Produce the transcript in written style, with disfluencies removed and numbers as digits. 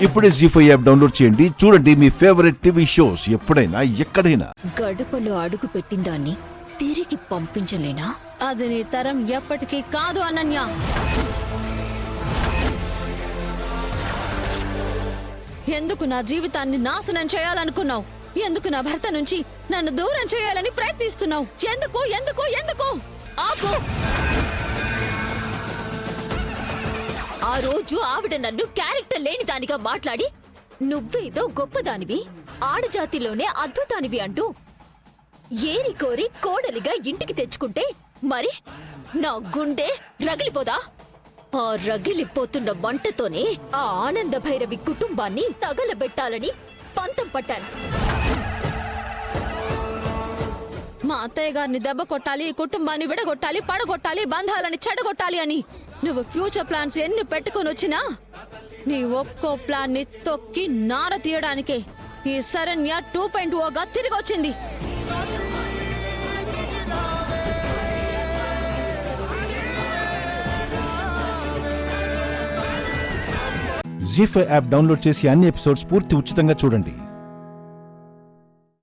ఇప్పుడే జీ5 app download చేయండి. చూడండి మీ ఫేవరెట్ టీవీ షోస్ ఎప్పుడైనా ఎక్కడైనా. గడపలో అడుగు పెట్టిందాన్ని తిరిగి పంపించలేనా? అది నీ తరం ఎప్పటికీ కాదు అనన్య. ఎందుకు నా జీవితాన్ని నాశనం చేయాలనుకున్నావు? ఎందుకు నా భర్త నుంచి నన్ను దూరం చేయాలని ప్రయత్నిస్తున్నావు? ఎందుకు ఎందుకు ఎందుకు? ఆపు! ఆ రోజు ఆవిడ నన్ను క్యారెక్టర్ లేని దానిగా మాట్లాడి నువ్వేదో గొప్పదానివి, ఆడజాతిలోనే అద్భుతానివి అంటూ ఏరి కోరి కోడలిగా ఇంటికి తెచ్చుకుంటే మరి నా గుండె రగిలిపోదా? ఆ రగిలిపోతున్న మంటతోనే ఆ ఆనంద భైరవి కుటుంబాన్ని తగలబెట్టాలని పంతం పట్టాను. మా అత్తయ్య గారిని దెబ్బ కొట్టాలి, కుటుంబాన్ని విడగొట్టాలి, పడగొట్టాలి, బంధాలని చెడగొట్టాలి అని నువ్వు ఫ్యూచర్ ప్లాన్స్ ఎన్ని పెట్టుకుని వచ్చినా నీ ఒక్కో ప్లాన్ ని తొక్కి నార తీయడానికే ఈ శరణ్య 2.0గా తిరిగి వచ్చింది. జీ5 యాప్ డౌన్లోడ్ చేసి అన్ని ఎపిసోడ్స్ పూర్తి ఉచితంగా చూడండి.